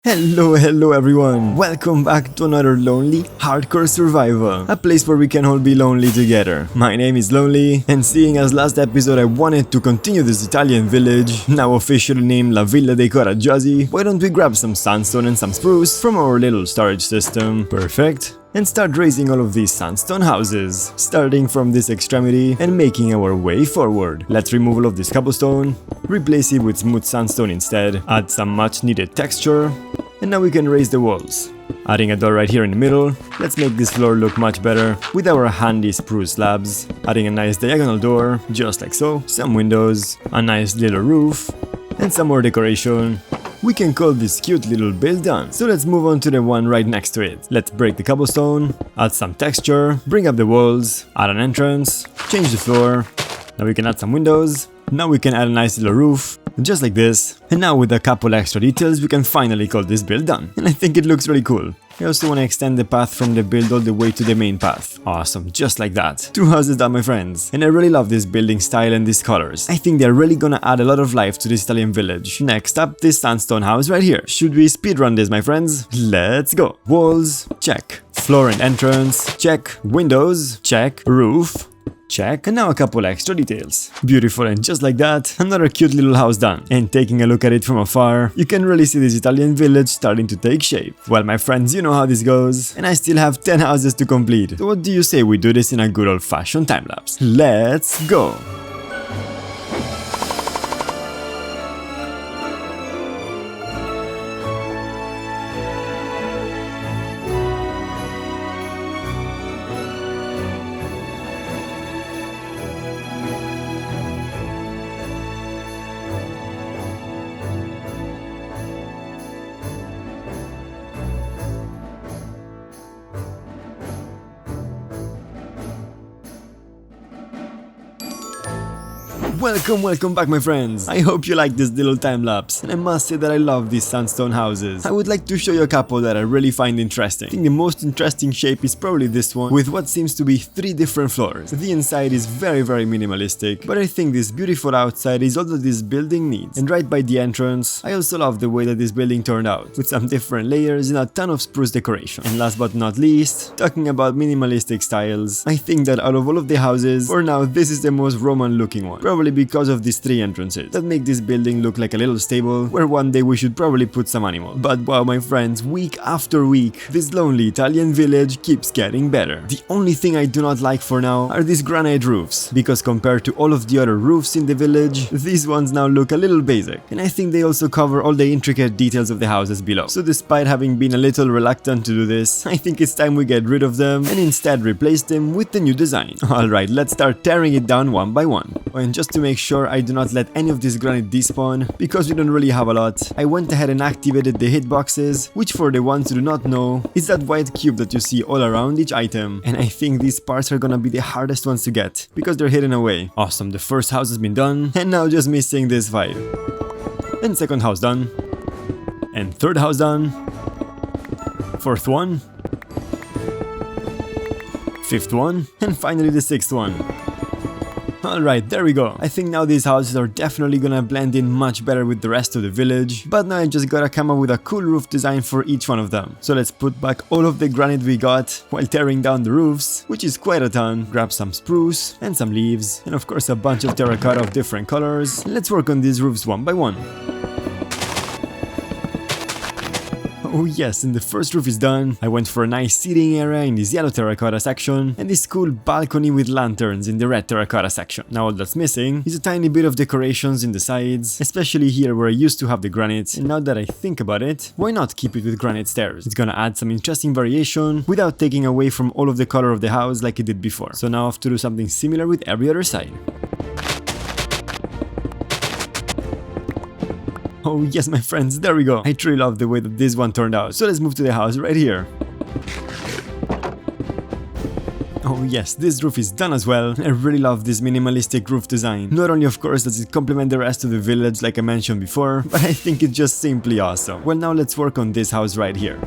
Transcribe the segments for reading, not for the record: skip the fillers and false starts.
Hello everyone! Welcome back to another lonely, hardcore survival. A place where we can all be lonely together. My name is Lonely, and seeing as last episode I wanted to continue this Italian village, now officially named La Villa dei Coraggiosi, why don't we grab some sandstone and some spruce from our little storage system. Perfect. And start raising all of these sandstone houses, starting from this extremity and making our way forward. Let's remove all of this cobblestone, replace it with smooth sandstone instead, add some much needed texture, and now we can raise the walls. Adding a door right here in the middle, let's make this floor look much better with our handy spruce slabs. Adding a nice diagonal door, just like so, some windows, a nice little roof, and some more decoration. We can call this cute little build done, so let's move on to the one right next to it. Let's break the cobblestone, add some texture, bring up the walls, add an entrance, change the floor. Now we can add some windows. Now we can add a nice little roof, just like this. And now with a couple extra details we can finally call this build done. And I think it looks really cool. I also want to extend the path from the build all the way to the main path. Awesome, just like that. 2 houses done, my friends. And I really love this building style and these colors. I think they're really gonna add a lot of life to this Italian village. Next up, this sandstone house right here. Should we speedrun this, my friends? Let's go. Walls, check. Floor and entrance, check. Windows, check. Roof, check. And now a couple extra details. Beautiful, and just like that, another cute little house done. And taking a look at it from afar, you can really see this Italian village starting to take shape. Well, my friends, you know how this goes. And I still have 10 houses to complete. So what do you say we do this in a good old-fashioned time-lapse? Let's go! Welcome back, my friends. I hope you like this little time lapse, and I must say that I love these sandstone houses. I would like to show you a couple that I really find interesting. I think the most interesting shape is probably this one, with what seems to be 3 different floors. The inside is very minimalistic, but I think this beautiful outside is all that this building needs. And right by the entrance, I also love the way that this building turned out, with some different layers and a ton of spruce decoration. And last but not least, talking about minimalistic styles, I think that out of all of the houses, for now this is the most Roman looking one. Probably because of these 3 entrances that make this building look like a little stable where one day we should probably put some animal. But wow, my friends, week after week, this lonely Italian village keeps getting better. The only thing I do not like for now are these granite roofs, because compared to all of the other roofs in the village, these ones now look a little basic. And I think they also cover all the intricate details of the houses below. So despite having been a little reluctant to do this, I think it's time we get rid of them and instead replace them with the new design. Alright, let's start tearing it down one by one. And just to make sure I do not let any of this granite despawn, because we don't really have a lot, I went ahead and activated the hitboxes, which for the ones who do not know, is that white cube that you see all around each item. And I think these parts are gonna be the hardest ones to get, because they're hidden away. Awesome, the first house has been done, and now just missing this 5. And second house done. And third house done. Fourth one. Fifth one. And finally the 6th one. Alright, there we go. I think now these houses are definitely gonna blend in much better with the rest of the village, but now I just gotta come up with a cool roof design for each one of them. So let's put back all of the granite we got while tearing down the roofs, which is quite a ton. Grab some spruce and some leaves, and of course a bunch of terracotta of different colors. Let's work on these roofs one by one. Oh yes, and the first roof is done. I went for a nice seating area in this yellow terracotta section and this cool balcony with lanterns in the red terracotta section. Now all that's missing is a tiny bit of decorations in the sides, especially here where I used to have the granite, and now that I think about it, why not keep it with granite stairs? It's gonna add some interesting variation without taking away from all of the color of the house like it did before. So now I have to do something similar with every other side. Oh yes, my friends, there we go. I truly love the way that this one turned out. So let's move to the house right here. Oh yes, this roof is done as well. I really love this minimalistic roof design. Not only of course does it complement the rest of the village like I mentioned before, but I think it's just simply awesome. Well, now let's work on this house right here.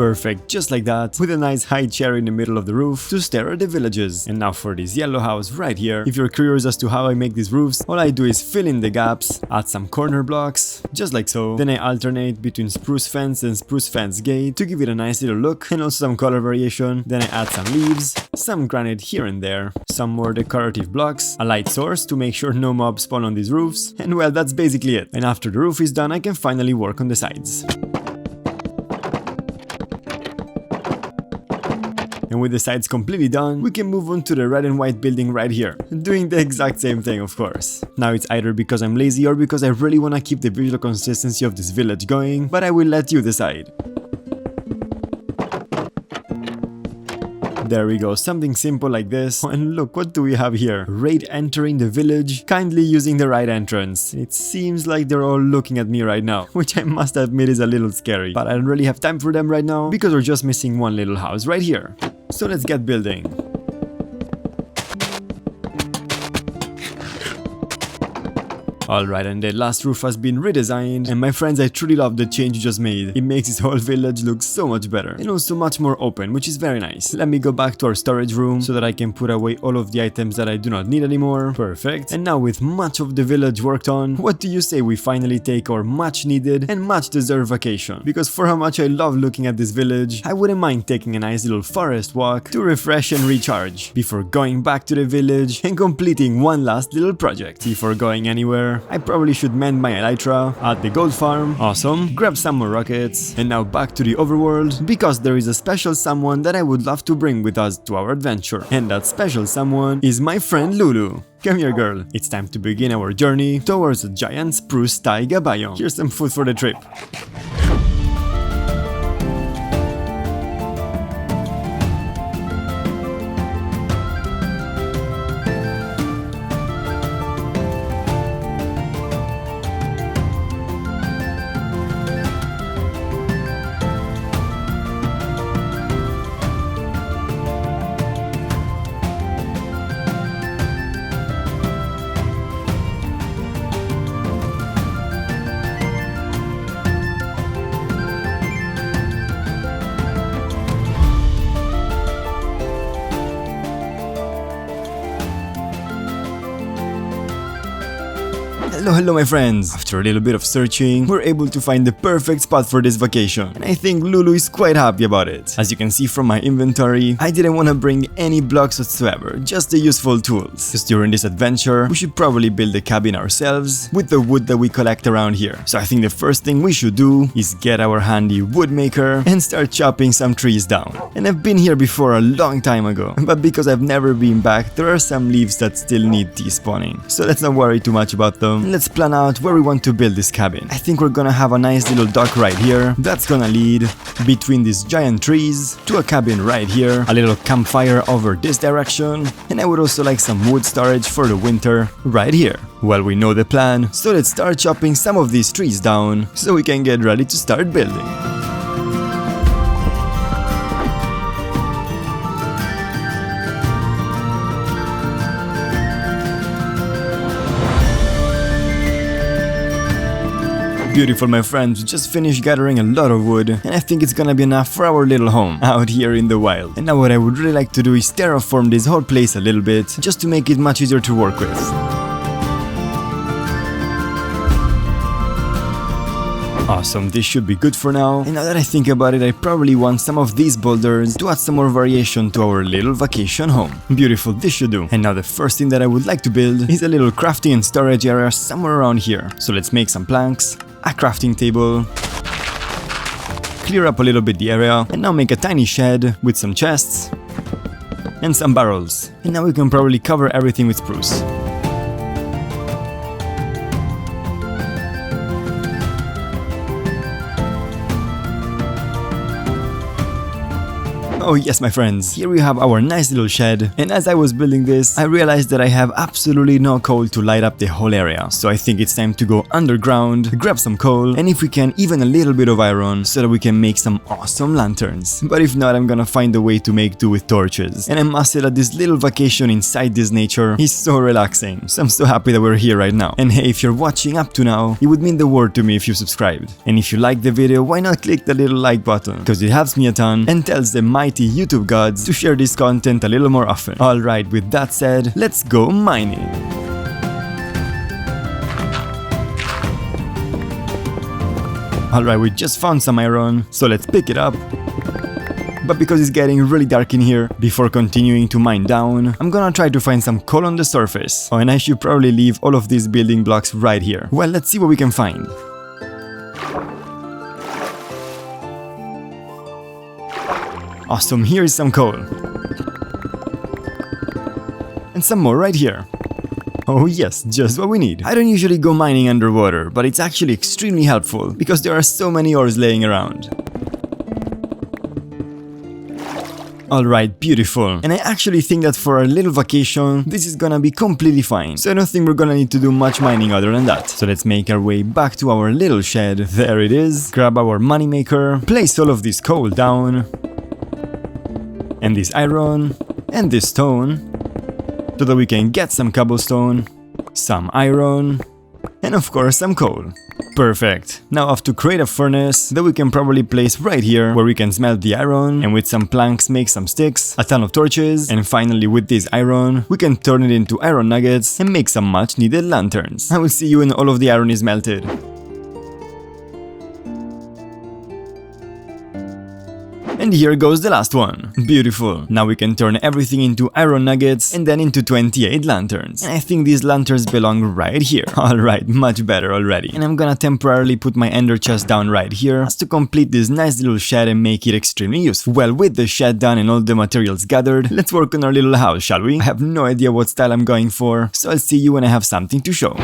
Perfect, just like that, with a nice high chair in the middle of the roof to stare at the villages. And now for this yellow house right here. If you're curious as to how I make these roofs, all I do is fill in the gaps, add some corner blocks, just like so. Then I alternate between spruce fence and spruce fence gate to give it a nice little look and also some color variation. Then I add some leaves, some granite here and there, some more decorative blocks, a light source to make sure no mobs spawn on these roofs, and well, that's basically it. And after the roof is done, I can finally work on the sides. And with the sides completely done, we can move on to the red and white building right here, doing the exact same thing, of course. Now it's either because I'm lazy or because I really want to keep the visual consistency of this village going, but I will let you decide. There we go, something simple like this. And look, what do we have here? Raid entering the village, kindly using the right entrance. It seems like they're all looking at me right now, which I must admit is a little scary. But I don't really have time for them right now, because we're just missing one little house right here. So let's get building. Alright, and the last roof has been redesigned, and my friends, I truly love the change you just made. It makes this whole village look so much better, and also much more open, which is very nice. Let me go back to our storage room, so that I can put away all of the items that I do not need anymore. Perfect. And now with much of the village worked on, what do you say we finally take our much needed and much deserved vacation? Because for how much I love looking at this village, I wouldn't mind taking a nice little forest walk to refresh and recharge, before going back to the village and completing one last little project. Before going anywhere, I probably should mend my elytra, add the gold farm, awesome, grab some more rockets, and now back to the overworld, because there is a special someone that I would love to bring with us to our adventure. And that special someone is my friend Lulu. Come here, girl. It's time to begin our journey towards a giant spruce taiga biome. Here's some food for the trip. Hello my friends! After a little bit of searching, we're able to find the perfect spot for this vacation, and I think Lulu is quite happy about it. As you can see from my inventory, I didn't want to bring any blocks whatsoever, just the useful tools. Because during this adventure, we should probably build a cabin ourselves with the wood that we collect around here. So I think the first thing we should do is get our handy wood maker and start chopping some trees down. And I've been here before a long time ago, but because I've never been back, there are some leaves that still need despawning. So let's not worry too much about them. Let's plan out where we want to build this cabin. I think we're gonna have a nice little dock right here that's gonna lead between these giant trees to a cabin right here, a little campfire over this direction, and I would also like some wood storage for the winter right here. Well, we know the plan, so let's start chopping some of these trees down so we can get ready to start building. Beautiful, my friends, we just finished gathering a lot of wood, and I think it's gonna be enough for our little home out here in the wild. And now what I would really like to do is terraform this whole place a little bit, just to make it much easier to work with. Awesome, this should be good for now. And now that I think about it, I probably want some of these boulders to add some more variation to our little vacation home. Beautiful, this should do. And now the first thing that I would like to build is a little crafting and storage area somewhere around here. So let's make some planks, a crafting table, clear up a little bit the area, and now make a tiny shed with some chests and some barrels. And now we can probably cover everything with spruce. Oh yes, my friends, here we have our nice little shed, and as I was building this, I realized that I have absolutely no coal to light up the whole area. So I think it's time to go underground, grab some coal, and if we can, even a little bit of iron, so that we can make some awesome lanterns. But if not, I'm gonna find a way to make do with torches. And I must say that this little vacation inside this nature is so relaxing. So I'm so happy that we're here right now. And hey, if you're watching up to now, it would mean the world to me if you subscribed. And if you like the video, why not click the little like button? Because it helps me a ton and tells the mighty YouTube gods to share this content a little more often. Alright, with that said, let's go mining. Alright, we just found some iron, so let's pick it up. But because it's getting really dark in here, before continuing to mine down, I'm gonna try to find some coal on the surface. Oh, and I should probably leave all of these building blocks right here. Well, let's see what we can find. Awesome, here is some coal. And some more right here. Oh yes, just what we need. I don't usually go mining underwater, but it's actually extremely helpful, because there are so many ores laying around. Alright, beautiful. And I actually think that for our little vacation, this is gonna be completely fine. So I don't think we're gonna need to do much mining other than that. So let's make our way back to our little shed. There it is. Grab our moneymaker, place all of this coal down, and this iron, and this stone, so that we can get some cobblestone, some iron, and of course some coal. Perfect. Now off to create a furnace that we can probably place right here, where we can smelt the iron, and with some planks make some sticks, a ton of torches, and finally with this iron, we can turn it into iron nuggets and make some much needed lanterns. I will see you when all of the iron is melted. And here goes the last one. Beautiful. Now we can turn everything into iron nuggets and then into 28 lanterns. And I think these lanterns belong right here. Alright, much better already. And I'm gonna temporarily put my ender chest down right here as to complete this nice little shed and make it extremely useful. Well, with the shed done and all the materials gathered, let's work on our little house, shall we? I have no idea what style I'm going for, so I'll see you when I have something to show.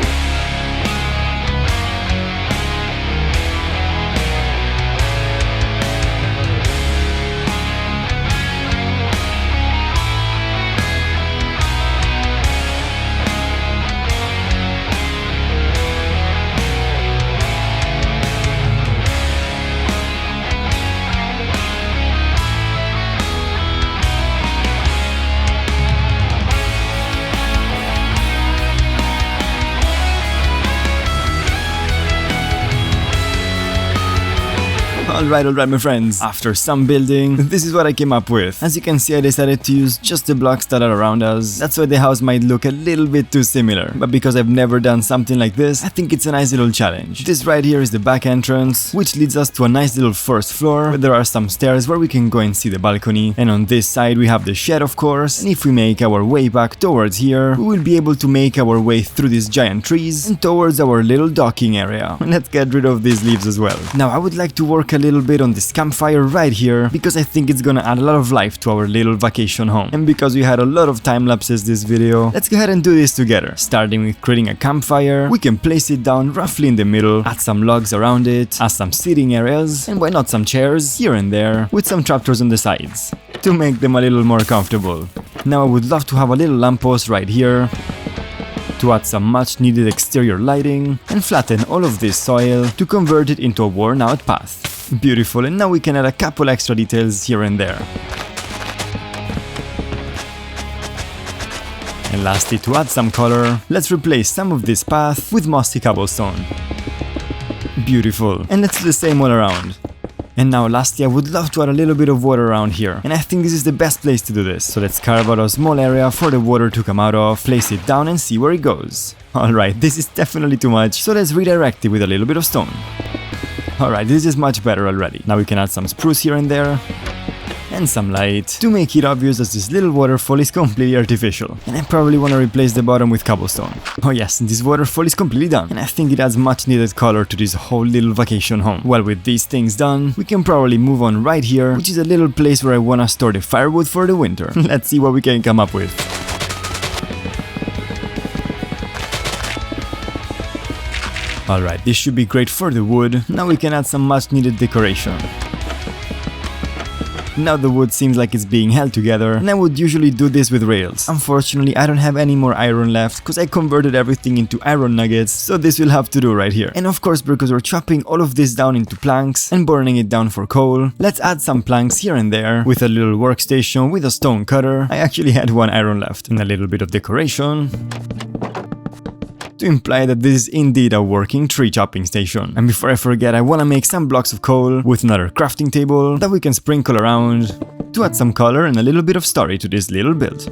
Alright my friends, after some building, this is what I came up with. As you can see, I decided to use just the blocks that are around us. That's why the house might look a little bit too similar, but because I've never done something like this, I think it's a nice little challenge. This right here is the back entrance, which leads us to a nice little first floor, where there are some stairs where we can go and see the balcony, and on this side we have the shed, of course, and if we make our way back towards here, we will be able to make our way through these giant trees and towards our little docking area. Let's get rid of these leaves as well. Now I would like to work a little bit on this campfire right here, because I think it's gonna add a lot of life to our little vacation home. And because we had a lot of time lapses this video, let's go ahead and do this together. Starting with creating a campfire, we can place it down roughly in the middle, add some logs around it, add some seating areas, and why not some chairs here and there, with some trapdoors on the sides, to make them a little more comfortable. Now I would love to have a little lamppost right here, to add some much needed exterior lighting, and flatten all of this soil to convert it into a worn out path. Beautiful, and now we can add a couple extra details here and there. And lastly, to add some color, let's replace some of this path with mossy cobblestone. Beautiful, and let's do the same all around. And now lastly, I would love to add a little bit of water around here, and I think this is the best place to do this. So let's carve out a small area for the water to come out of, place it down and see where it goes. Alright, this is definitely too much, so let's redirect it with a little bit of stone. Alright, this is much better already. Now we can add some spruce here and there, and some light, to make it obvious that this little waterfall is completely artificial. And I probably want to replace the bottom with cobblestone. Oh yes, this waterfall is completely done, and I think it adds much needed color to this whole little vacation home. Well, with these things done, we can probably move on right here, which is a little place where I want to store the firewood for the winter. Let's see what we can come up with. Alright, this should be great for the wood. Now we can add some much needed decoration. Now the wood seems like it's being held together, and I would usually do this with rails. Unfortunately, I don't have any more iron left because I converted everything into iron nuggets, so this will have to do right here. And of course, because we're chopping all of this down into planks and burning it down for coal, let's add some planks here and there with a little workstation with a stone cutter. I actually had one iron left and a little bit of decoration to imply that this is indeed a working tree chopping station. And before I forget, I want to make some blocks of coal with another crafting table that we can sprinkle around to add some color and a little bit of story to this little build.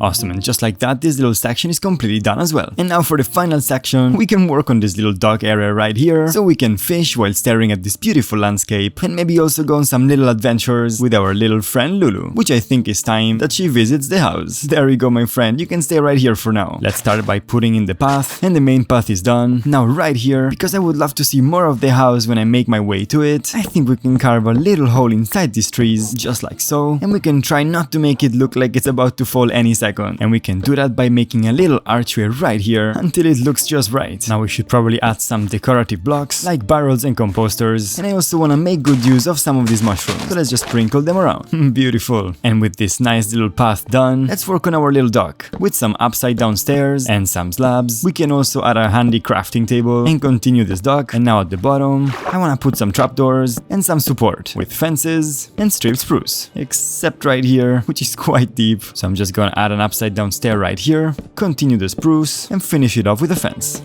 Awesome, and just like that, this little section is completely done as well. And now for the final section, we can work on this little dock area right here, so we can fish while staring at this beautiful landscape, and maybe also go on some little adventures with our little friend Lulu, which I think is time that she visits the house. There you go, my friend, you can stay right here for now. Let's start by putting in the path, and the main path is done. Now right here, because I would love to see more of the house when I make my way to it, I think we can carve a little hole inside these trees, just like so, and we can try not to make it look like it's about to fall any second. And we can do that by making a little archway right here until it looks just right. Now we should probably add some decorative blocks like barrels and composters, and I also want to make good use of some of these mushrooms, so let's just sprinkle them around. Beautiful. And with this nice little path done, let's work on our little dock with some upside down stairs and some slabs. We can also add a handy crafting table and continue this dock. And now at the bottom, I want to put some trapdoors and some support with fences and stripped spruce, except right here, which is quite deep, so I'm just gonna add an upside down stair right here, continue the spruce, and finish it off with a fence.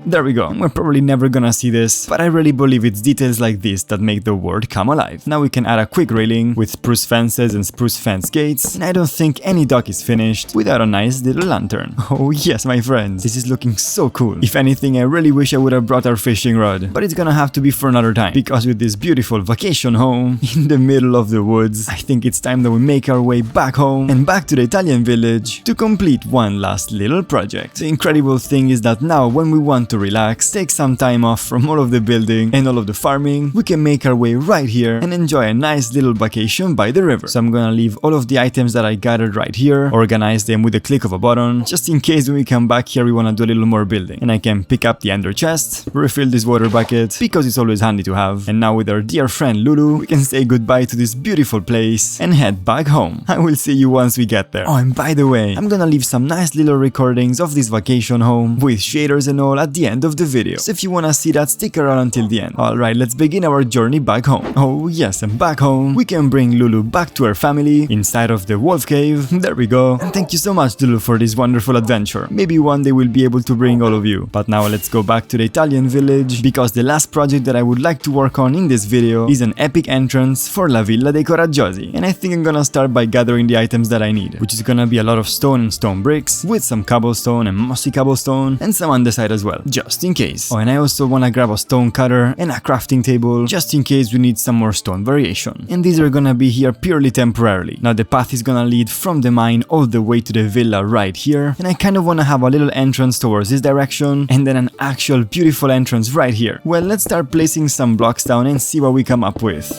There we go. We're probably never gonna see this, but I really believe it's details like this that make the world come alive. Now we can add a quick railing with spruce fences and spruce fence gates, and I don't think any dock is finished without a nice little lantern. Oh yes, my friends, this is looking so cool. If anything, I really wish I would have brought our fishing rod, but it's gonna have to be for another time, because with this beautiful vacation home in the middle of the woods, I think it's time that we make our way back home and back to the Italian village to complete one last little project. The incredible thing is that now when we want to relax, take some time off from all of the building and all of the farming, we can make our way right here and enjoy a nice little vacation by the river. So I'm gonna leave all of the items that I gathered right here, organize them with a click of a button, just in case when we come back here we wanna do a little more building. And I can pick up the ender chest, refill this water bucket, because it's always handy to have. And now with our dear friend Lulu, we can say goodbye to this beautiful place and head back home. I will see you once we get there. Oh, and by the way, I'm gonna leave some nice little recordings of this vacation home with shaders and all at the end of the video, so if you wanna see that, stick around until the end. Alright, let's begin our journey back home. Oh yes, and back home, we can bring Lulu back to her family inside of the wolf cave. There we go. And thank you so much, Lulu, for this wonderful adventure. Maybe one day we'll be able to bring all of you. But now let's go back to the Italian village, because the last project that I would like to work on in this video is an epic entrance for La Villa dei Coraggiosi. And I think I'm gonna start by gathering the items that I need, which is gonna be a lot of stone and stone bricks, with some cobblestone and mossy cobblestone, and some andesite as well, just in case. Oh, and I also wanna grab a stone cutter and a crafting table, just in case we need some more stone variation. And these are gonna be here purely temporarily. Now the path is gonna lead from the mine all the way to the villa right here, and I kind of wanna have a little entrance towards this direction, and then an actual beautiful entrance right here. Well, let's start placing some blocks down and see what we come up with.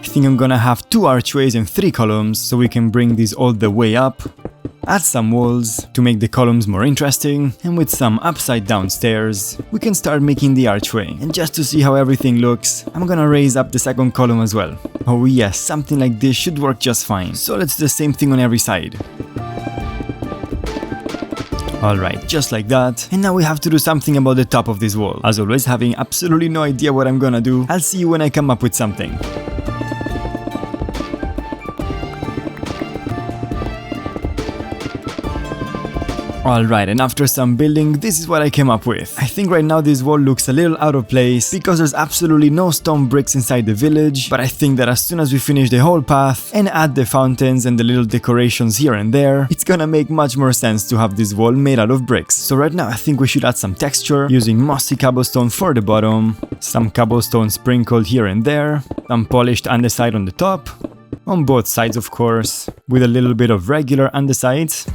I think I'm gonna have 2 archways and 3 columns, so we can bring these all the way up. Add some walls to make the columns more interesting, and with some upside down stairs, we can start making the archway. And just to see how everything looks, I'm gonna raise up the second column as well. Oh yes, something like this should work just fine. So let's do the same thing on every side. Alright, just like that. And now we have to do something about the top of this wall. As always, having absolutely no idea what I'm gonna do. I'll see you when I come up with something. Alright, and after some building, this is what I came up with. I think right now this wall looks a little out of place because there's absolutely no stone bricks inside the village, but I think that as soon as we finish the whole path and add the fountains and the little decorations here and there, it's gonna make much more sense to have this wall made out of bricks. So right now I think we should add some texture using mossy cobblestone for the bottom, some cobblestone sprinkled here and there, some polished andesite on the top, on both sides of course, with a little bit of regular andesite,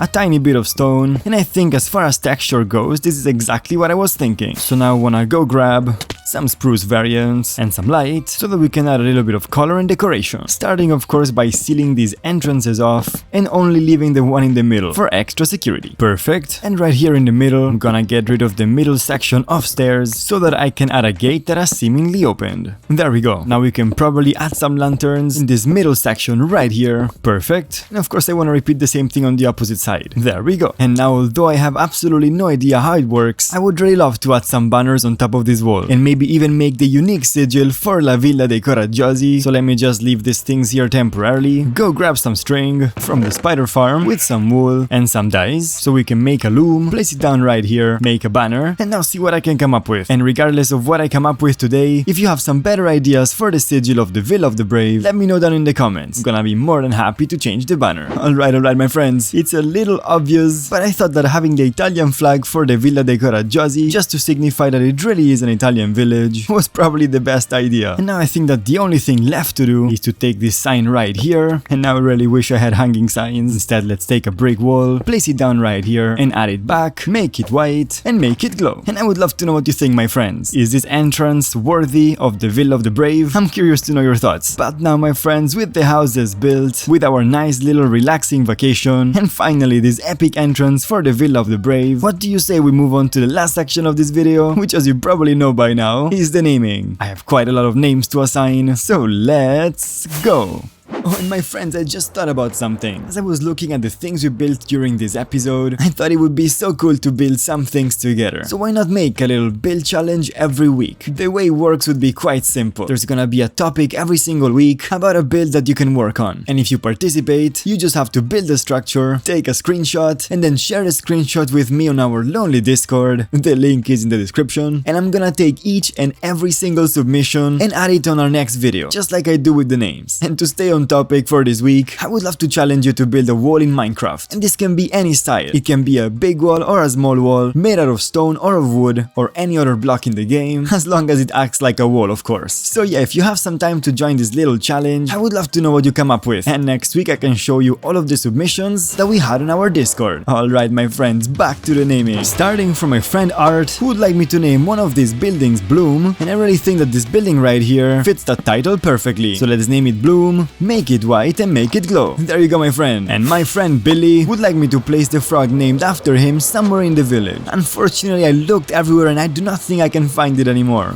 a tiny bit of stone, and I think as far as texture goes, this is exactly what I was thinking. So now I wanna go grab some spruce variants, and some light, so that we can add a little bit of color and decoration. Starting of course by sealing these entrances off and only leaving the one in the middle for extra security. Perfect. And right here in the middle, I'm gonna get rid of the middle section of stairs so that I can add a gate that has seemingly opened. There we go. Now we can probably add some lanterns in this middle section right here. Perfect. And of course I want to repeat the same thing on the opposite side. There we go. And now, although I have absolutely no idea how it works, I would really love to add some banners on top of this wall and maybe even make the unique sigil for La Villa dei Coraggiosi. So let me just leave these things here temporarily, go grab some string from the spider farm with some wool and some dies so we can make a loom, place it down right here, make a banner, and now see what I can come up with. And regardless of what I come up with today, if you have some better ideas for the sigil of the Villa of the Brave, let me know down in the comments. I'm gonna be more than happy to change the banner. Alright my friends, it's a little obvious, but I thought that having the Italian flag for the Villa dei Coraggiosi, just to signify that it really is an Italian village, was probably the best idea. And now I think that the only thing left to do is to take this sign right here, and now I really wish I had hanging signs. Instead, let's take a brick wall, place it down right here, and add it back, make it white, and make it glow. And I would love to know what you think, my friends. Is this entrance worthy of the Villa of the Brave? I'm curious to know your thoughts. But now, my friends, with the houses built, with our nice little relaxing vacation, and finally this epic entrance for the Villa of the Brave, what do you say we move on to the last section of this video, which, as you probably know by now, is the naming. I have quite a lot of names to assign, so let's go! Oh, and my friends, I just thought about something. As I was looking at the things we built during this episode, I thought it would be so cool to build some things together. So why not make a little build challenge every week? The way it works would be quite simple. There's gonna be a topic every single week about a build that you can work on. And if you participate, you just have to build a structure, take a screenshot, and then share the screenshot with me on our lonely Discord. The link is in the description. And I'm gonna take each and every single submission and add it on our next video, just like I do with the names. And to stay on topic for this week, I would love to challenge you to build a wall in Minecraft. And this can be any style. It can be a big wall or a small wall, made out of stone or of wood, or any other block in the game, as long as it acts like a wall, of course. So yeah, if you have some time to join this little challenge, I would love to know what you come up with. And next week I can show you all of the submissions that we had on our Discord. Alright my friends, back to the naming. Starting from my friend Art, who would like me to name one of these buildings Bloom, and I really think that this building right here fits that title perfectly. So let's name it Bloom, make it white, and make it glow. There you go, my friend. And my friend Billy would like me to place the frog named after him somewhere in the village. Unfortunately, I looked everywhere and I do not think I can find it anymore.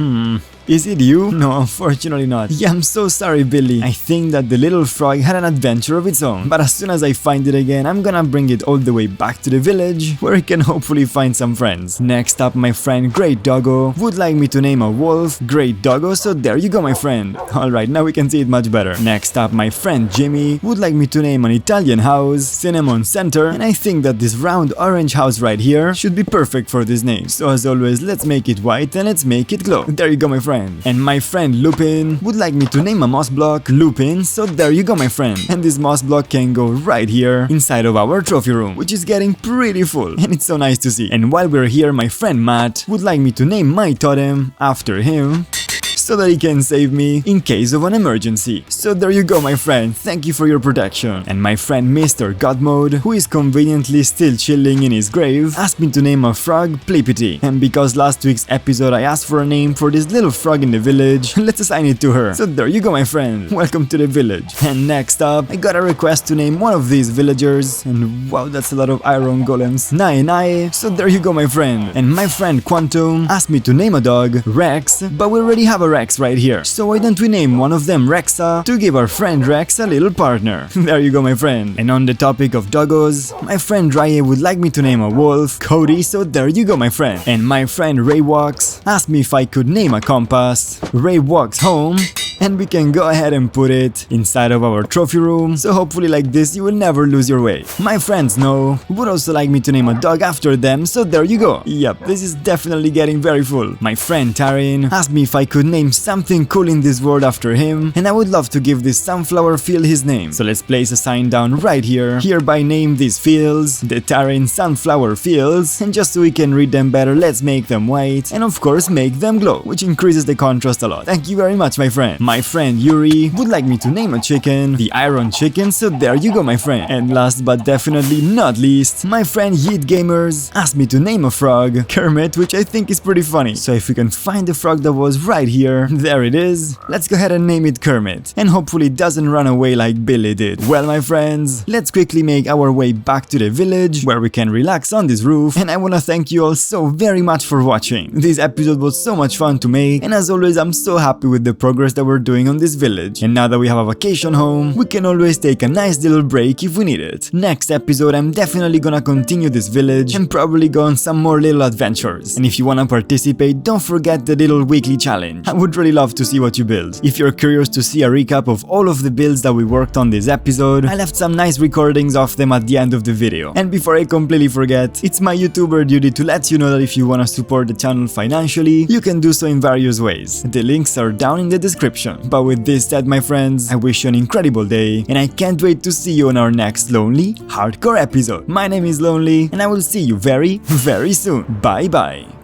Is it you? No, unfortunately not. Yeah, I'm so sorry, Billy. I think that the little frog had an adventure of its own. But as soon as I find it again, I'm gonna bring it all the way back to the village, where it can hopefully find some friends. Next up, my friend Great Doggo would like me to name a wolf Great Doggo, so there you go, my friend. Alright, now we can see it much better. Next up, my friend Jimmy would like me to name an Italian house Cinnamon Center, and I think that this round orange house right here should be perfect for this name. So as always, let's make it white and let's make it glow. There you go, my friend. And my friend Lupin would like me to name a moss block Lupin, so there you go, my friend. And this moss block can go right here inside of our trophy room, which is getting pretty full, and it's so nice to see. And while we're here, my friend Matt would like me to name my totem after him, so that he can save me in case of an emergency. So there you go, my friend, thank you for your protection. And my friend Mr. Godmode, who is conveniently still chilling in his grave, asked me to name a frog Plippity. And because last week's episode I asked for a name for this little frog in the village, let's assign it to her. So there you go, my friend, welcome to the village. And next up, I got a request to name one of these villagers, and wow, that's a lot of iron golems. Nae. So there you go, my friend. And my friend Quantum asked me to name a dog Rex, but we already have a Rex right here, so why don't we name one of them Rexa to give our friend Rex a little partner. There you go, my friend. And on the topic of doggos, my friend Rye would like me to name a wolf Cody, so there you go, my friend. And my friend Ray Walks asked me if I could name a compass Ray Walks Home, and we can go ahead and put it inside of our trophy room, so hopefully like this you will never lose your way. My friend Snow would also like me to name a dog after them, so there you go. Yep, this is definitely getting very full. My friend Tarin asked me if I could name something cool in this world after him, and I would love to give this sunflower field his name. So let's place a sign down right here. Hereby name these fields the Tarin Sunflower Fields, and just so we can read them better, let's make them white, and of course make them glow, which increases the contrast a lot. Thank you very much, my friend. My friend Yuri would like me to name a chicken, the Iron Chicken, so there you go, my friend. And last but definitely not least, my friend Yeet Gamers asked me to name a frog, Kermit, which I think is pretty funny. So if we can find the frog that was right here, there it is. Let's go ahead and name it Kermit, and hopefully it doesn't run away like Billy did. Well, my friends, let's quickly make our way back to the village where we can relax on this roof, and I wanna thank you all so very much for watching. This episode was so much fun to make, and as always I'm so happy with the progress that we're doing on this village. And now that we have a vacation home, we can always take a nice little break if we need it. Next episode I'm definitely gonna continue this village and probably go on some more little adventures. And if you wanna participate, don't forget the little weekly challenge. I would really love to see what you build. If you're curious to see a recap of all of the builds that we worked on this episode, I left some nice recordings of them at the end of the video. And before I completely forget, it's my YouTuber duty to let you know that if you wanna support the channel financially, you can do so in various ways. The links are down in the description. But with this said, my friends, I wish you an incredible day, and I can't wait to see you on our next Lonely Hardcore episode. My name is Lonely, and I will see you very, very soon. Bye bye.